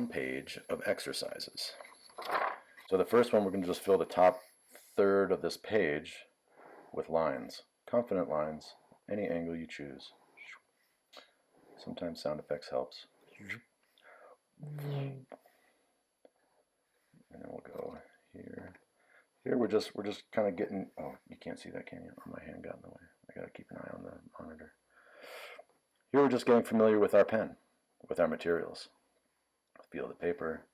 1 page of exercises. So the first one, we're going to just fill the top third of this page with lines, confident lines, any angle you choose. Sometimes sound effects helps. And then we'll go here. Here we're just kind of getting. Oh, you can't see that, can you? Oh, my hand got in the way. I got to keep an eye on the monitor. Here we're just getting familiar with our pen, with our materials. Feel the paper,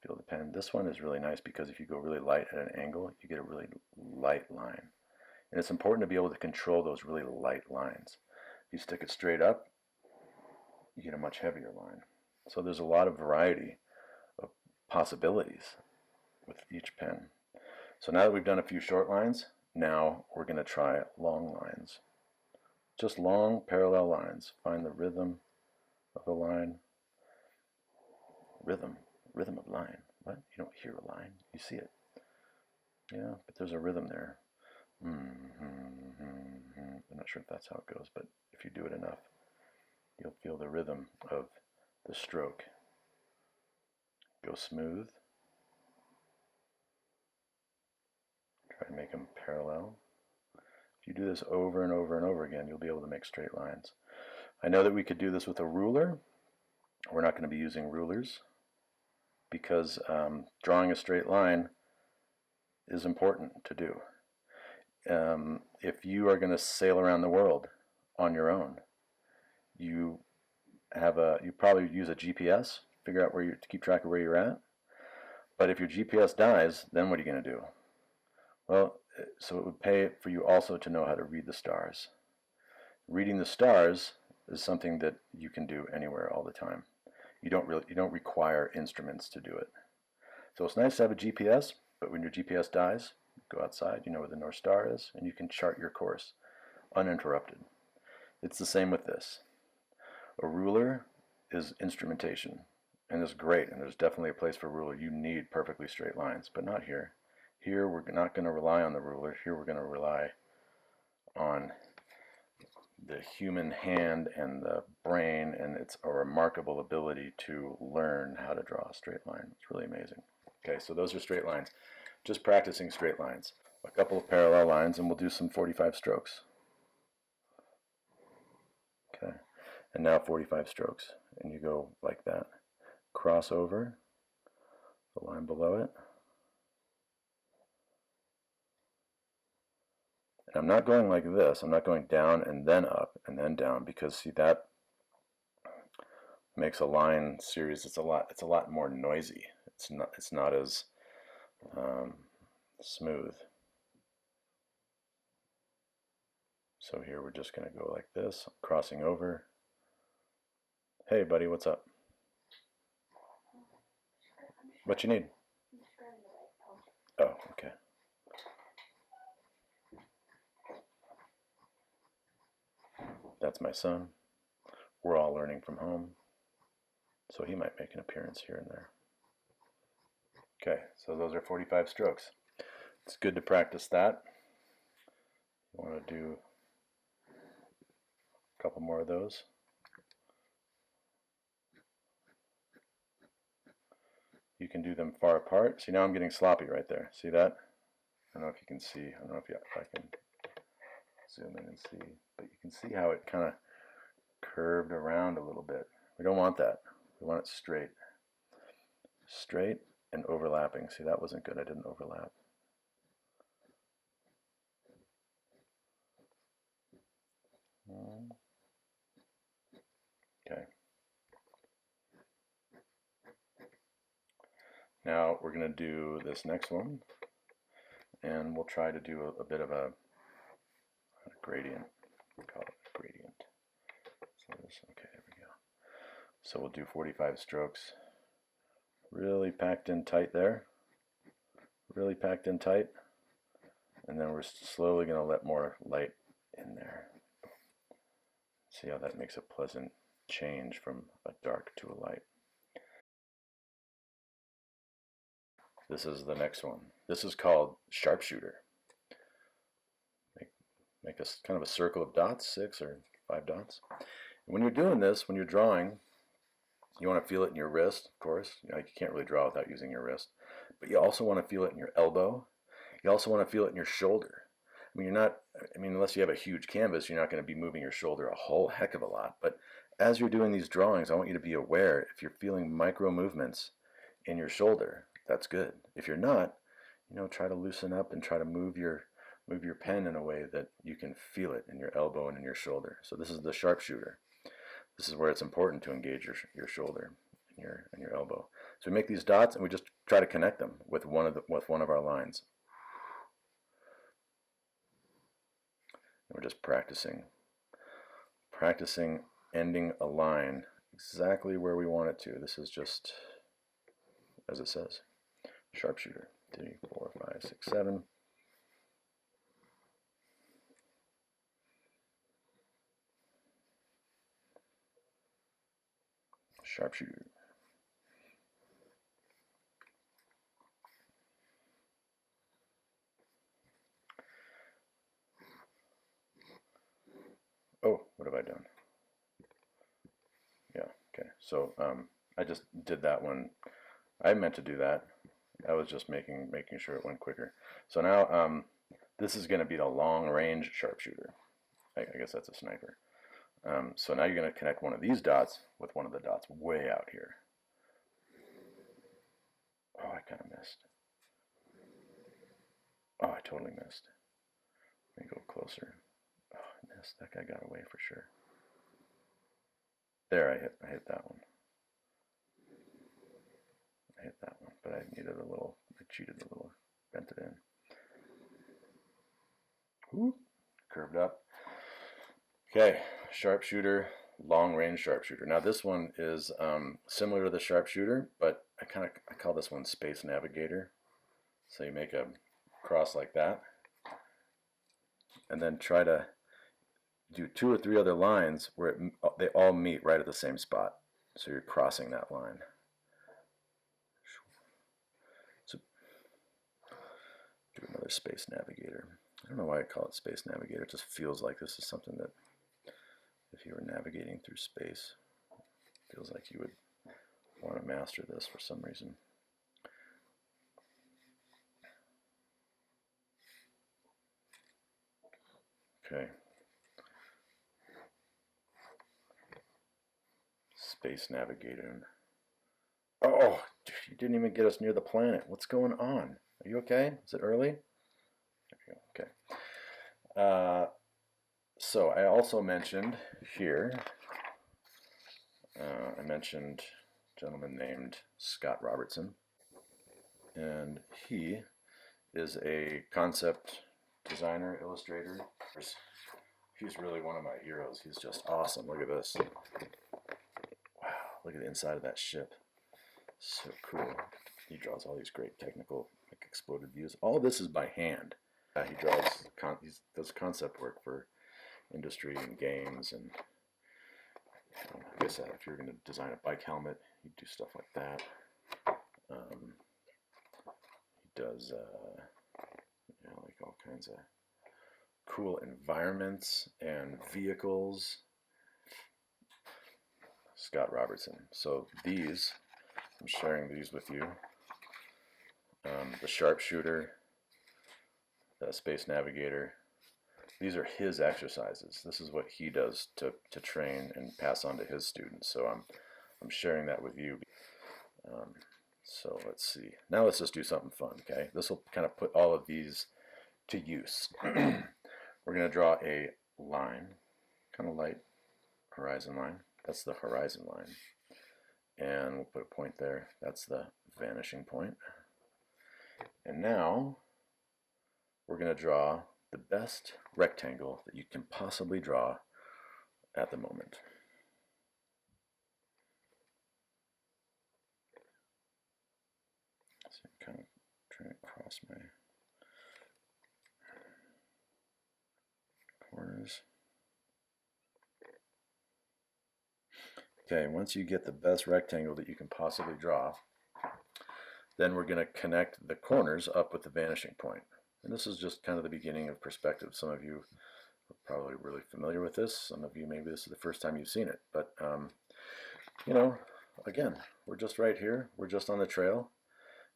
feel the pen. This one is really nice because if you go really light at an angle, you get a really light line. And it's important to be able to control those really light lines. If you stick it straight up, you get a much heavier line. So there's a lot of variety of possibilities with each pen. So now that we've done a few short lines, now we're going to try long lines. Just long parallel lines. Find the rhythm of the line. Rhythm of line. What? You don't hear a line, you see it. Yeah, but there's a rhythm there. I'm not sure if that's how it goes, but if you do it enough, you'll feel the rhythm of the stroke. Go smooth. Try to make them parallel. If you do this over and over and over again, you'll be able to make straight lines. I know that we could do this with a ruler. We're not going to be using rulers because drawing a straight line is important to do. If you are going to sail around the world on your own, you probably use a GPS, figure out to keep track of where you're at. But if your GPS dies, then what are you going to do? Well, so it would pay for you also to know how to read the stars. Reading the stars is something that you can do anywhere all the time. You don't require instruments to do it. So it's nice to have a GPS, but when your GPS dies, go outside, you know where the North Star is, and you can chart your course uninterrupted. It's the same with this. A ruler is instrumentation, and it's great, and there's definitely a place for a ruler. You need perfectly straight lines, but not here. Here we're not going to rely on the ruler. Here we're going to rely on the human hand and the brain, and it's a remarkable ability to learn how to draw a straight line. It's really amazing. Okay, so those are straight lines. Just practicing straight lines. A couple of parallel lines, and we'll do some 45 strokes. Okay, and now 45 strokes, and you go like that. Cross over the line below it. And I'm not going like this. I'm not going down and then up and then down, because see, that makes a line series. It's a lot more noisy. It's not as smooth. So here we're just going to go like this, crossing over. Hey buddy, what's up? What you need? Oh, okay. That's my son. We're all learning from home, so he might make an appearance here and there. Okay, so those are 45 strokes. It's good to practice that. You want to do a couple more of those. You can do them far apart. See, now I'm getting sloppy right there. See that? I don't know if you can see. I don't know if I can zoom in and see, but you can see how it kind of curved around a little bit. We don't want that. We want it straight. Straight and overlapping. See, that wasn't good. I didn't overlap. Okay. Now we're going to do this next one, and we'll try to do a bit of a gradient. We call it a gradient. So okay, there we go. So we'll do 45 strokes. Really packed in tight there. Really packed in tight. And then we're slowly going to let more light in there. See how that makes a pleasant change from a dark to a light. This is the next one. This is called sharpshooter. Make a kind of a circle of dots, 6 or 5 dots. And when you're doing this, when you're drawing, You want to feel it in your wrist, of course. You know, you can't really draw without using your wrist. But you also want to feel it in your elbow. You also want to feel it in your shoulder. I mean, unless you have a huge canvas, you're not going to be moving your shoulder a whole heck of a lot. But as you're doing these drawings, I want you to be aware if you're feeling micro movements in your shoulder, that's good. If you're not, you know, try to loosen up and try to move your pen in a way that you can feel it in your elbow and in your shoulder. So this is the sharpshooter. This is where it's important to engage your shoulder and your elbow. So we make these dots and we just try to connect them with one of our lines. And we're just practicing ending a line exactly where we want it to. This is just as it says, sharpshooter. 3, 4, 5, 6, 7. Sharpshooter. Oh, what have I done? Yeah, okay. So I just did that one. I meant to do that. I was just making sure it went quicker. So now this is going to be the long range sharpshooter. I guess that's a sniper. So now you're going to connect one of these dots with one of the dots way out here. Oh, I kind of missed. Oh, I totally missed. Let me go closer. Oh, I missed. That guy got away for sure. There, I hit that one. I hit that one, but I needed a little, I cheated a little, bent it in. Whoop, curved up. Okay, sharpshooter, long range sharpshooter. Now this one is similar to the sharpshooter, but I call this one space navigator. So you make a cross like that, and then try to do 2 or 3 other lines where they all meet right at the same spot. So you're crossing that line. So do another space navigator. I don't know why I call it space navigator. It just feels like this is something that if you were navigating through space, it feels like you would want to master this for some reason. Okay. Space navigator. Oh, you didn't even get us near the planet. What's going on? Are you okay? Is it early? There you go. Okay. So I also mentioned here, I mentioned a gentleman named Scott Robertson, and he is a concept designer, illustrator. He's really one of my heroes. He's just awesome. Look at this. Wow, look at the inside of that ship. So cool. He draws all these great technical, like, exploded views. All of this is by hand. He does concept work for industry and games, and I guess if you're going to design a bike helmet, he'd do stuff like that. He does, like all kinds of cool environments and vehicles. Scott Robertson. So these, I'm sharing these with you. The sharpshooter, the space navigator. These are his exercises. This is what he does to train and pass on to his students. So I'm sharing that with you. So let's see. Now let's just do something fun, okay? This will kind of put all of these to use. We're going to draw a line, kind of light horizon line. That's the horizon line. And we'll put a point there. That's the vanishing point. And now we're going to draw the best rectangle that you can possibly draw at the moment. So I'm kind of trying to cross my corners. Okay, once you get the best rectangle that you can possibly draw, then we're going to connect the corners up with the vanishing point. And this is just kind of the beginning of perspective. Some of you are probably really familiar with this. Some of you, maybe this is the first time you've seen it. But, you know, again, we're just right here. We're just on the trail.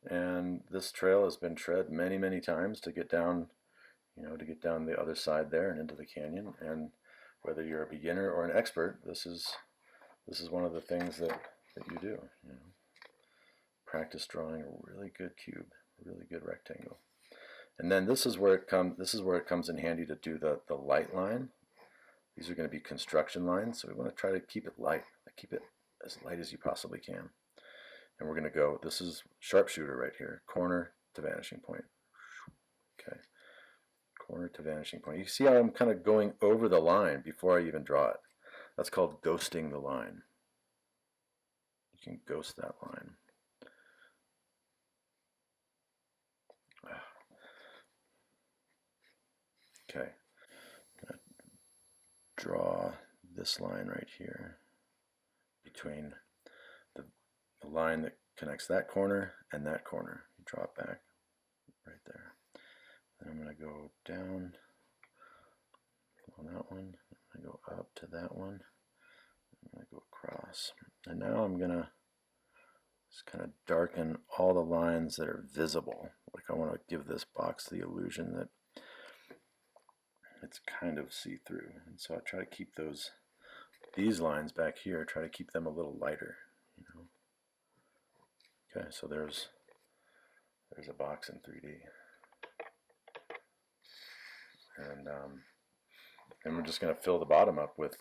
And this trail has been tread many, many times to get down, to get down the other side there and into the canyon. And whether you're a beginner or an expert, this is one of the things that you do. Practice drawing a really good cube, a really good rectangle. And then this is where it comes in handy to do the light line. These are going to be construction lines, so we want to try to keep it light. Keep it as light as you possibly can. And we're going to go, this is sharpshooter right here, corner to vanishing point. Okay, corner to vanishing point. You see how I'm kind of going over the line before I even draw it. That's called ghosting the line. You can ghost that line. Okay, I'm going to draw this line right here between the line that connects that corner and that corner. You draw it back right there. Then I'm going to go down on that one. I'm going to go up to that one. I'm going to go across. And now I'm going to just kind of darken all the lines that are visible. Like I want to give this box the illusion that it's kind of see-through. And so I try to keep these lines back here, try to keep them a little lighter. Okay, so there's a box in 3D. And we're just going to fill the bottom up with,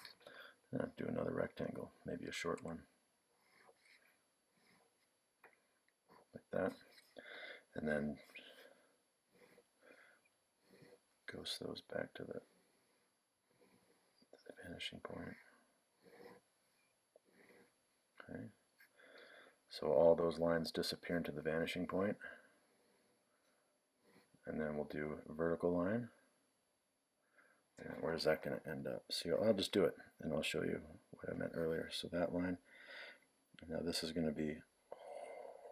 do another rectangle, maybe a short one. Like that. And then ghost those back to the vanishing point. Okay. So all those lines disappear into the vanishing point. And then we'll do a vertical line. And where is that going to end up? So I'll just do it, and I'll show you what I meant earlier. So that line, now this is going to be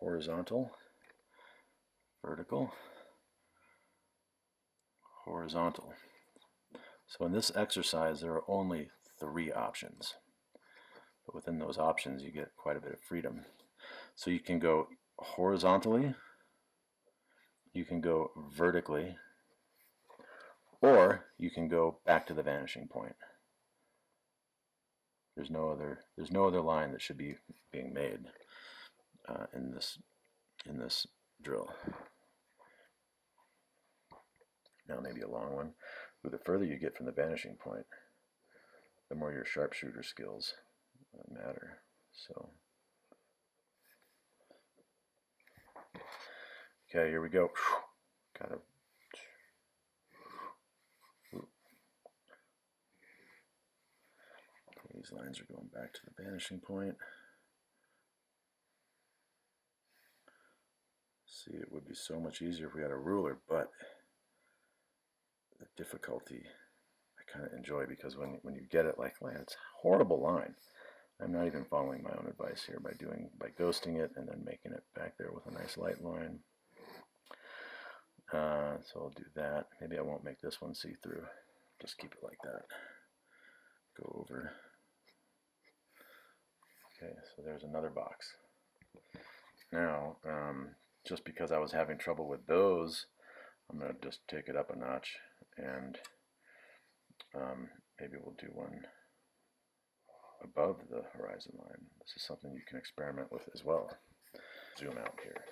horizontal, vertical, horizontal. So in this exercise, there are only 3 options. But within those options, you get quite a bit of freedom. So you can go horizontally, you can go vertically, or you can go back to the vanishing point. There's no other line that should be being made in this drill. Now maybe a long one. The further you get from the vanishing point, the more your sharpshooter skills matter. So, okay, here we go. Gotta. These lines are going back to the vanishing point. See, it would be so much easier if we had a ruler, but the difficulty I kind of enjoy, because when you get it like, it's a horrible line. I'm not even following my own advice here by ghosting it and then making it back there with a nice light line. So I'll do that. Maybe I won't make this one see-through. Just keep it like that. Go over. Okay, so there's another box. Now, just because I was having trouble with those, I'm going to just take it up a notch, and maybe we'll do one above the horizon line. This is something you can experiment with as well. Zoom out here.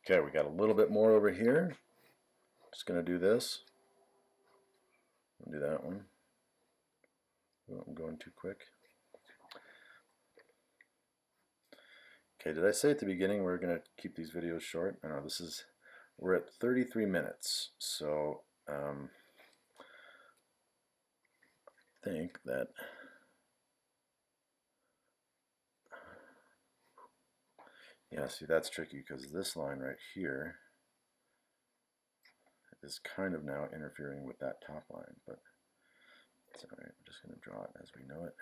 Okay, we got a little bit more over here. Just going to do this. I'll do that one. Oh, I'm going too quick. Okay, did I say at the beginning we're going to keep these videos short? I know we're at 33 minutes, so I think that yeah, see, that's tricky because this line right here is kind of now interfering with that top line, but it's all right. We're just going to draw it as we know it.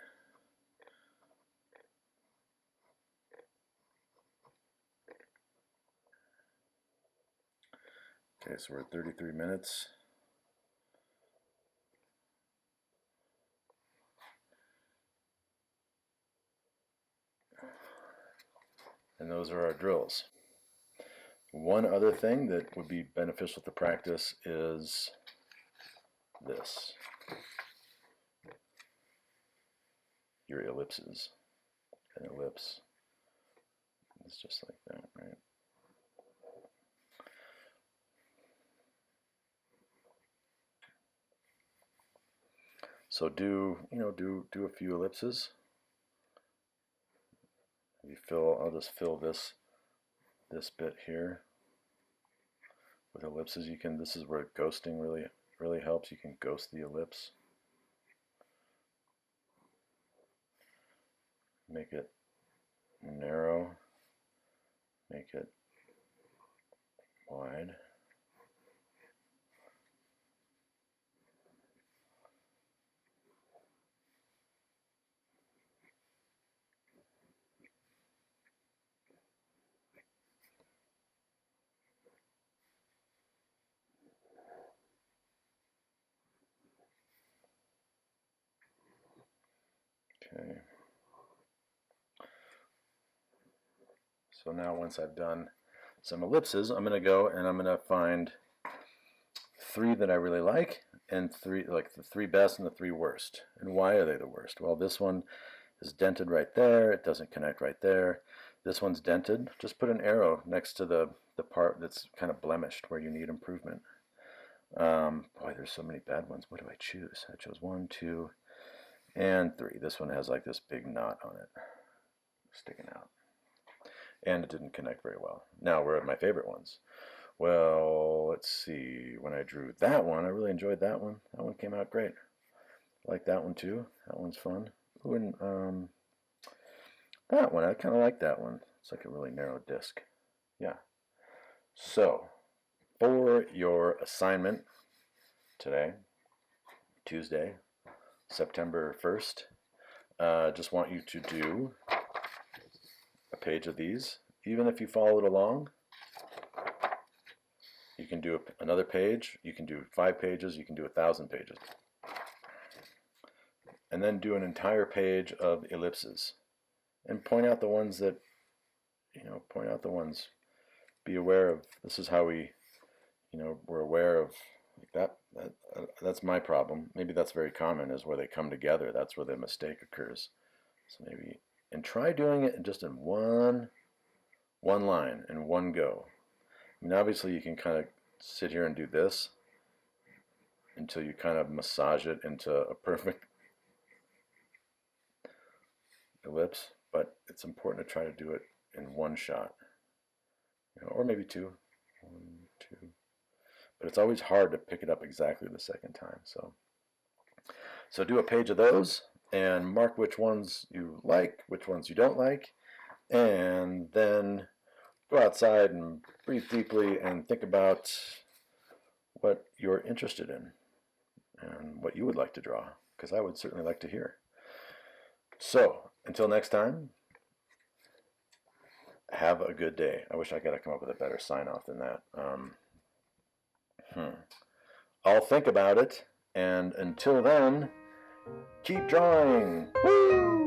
Okay, so we're at 33 minutes. And those are our drills. One other thing that would be beneficial to practice is this. Your ellipses. An ellipse is just like that, right? So do a few ellipses. I'll just fill this bit here with ellipses. This is where ghosting really helps. You can ghost the ellipse. Make it narrow, make it wide. Okay. So now once I've done some ellipses, I'm going to go and I'm going to find 3 that I really like and 3, like the 3 best and the 3 worst. And why are they the worst? Well, this one is dented right there. It doesn't connect right there. This one's dented. Just put an arrow next to the part that's kind of blemished where you need improvement. Boy, there's so many bad ones. What do I choose? I chose 1, 2, and 3. This one has like this big knot on it sticking out. And it didn't connect very well. Now, where are my favorite ones? Well, let's see. When I drew that one, I really enjoyed that one. That one came out great. I like that one too. That one's fun. Ooh, and that one, I kind of like that one. It's like a really narrow disc. Yeah. So, for your assignment today, Tuesday, September 1st, just want you to do a page of these. Even if you followed along, you can do another page, you can do 5 pages, you can do 1,000 pages. And then do an entire page of ellipses. And point out the ones that, be aware of. This is how we, we're aware of that. That's my problem. Maybe that's very common, is where they come together. That's where the mistake occurs. So maybe, and try doing it just in one line, in one go. I mean, obviously you can kind of sit here and do this until you kind of massage it into a perfect ellipse, but it's important to try to do it in one shot, or maybe 2. 1, 2. But it's always hard to pick it up exactly the second time. So do a page of those and mark which ones you like, which ones you don't like, and then go outside and breathe deeply and think about what you're interested in and what you would like to draw, because I would certainly like to hear. So, until next time, have a good day. I wish I could have come up with a better sign-off than that. I'll think about it, and until then, keep drawing. Woo!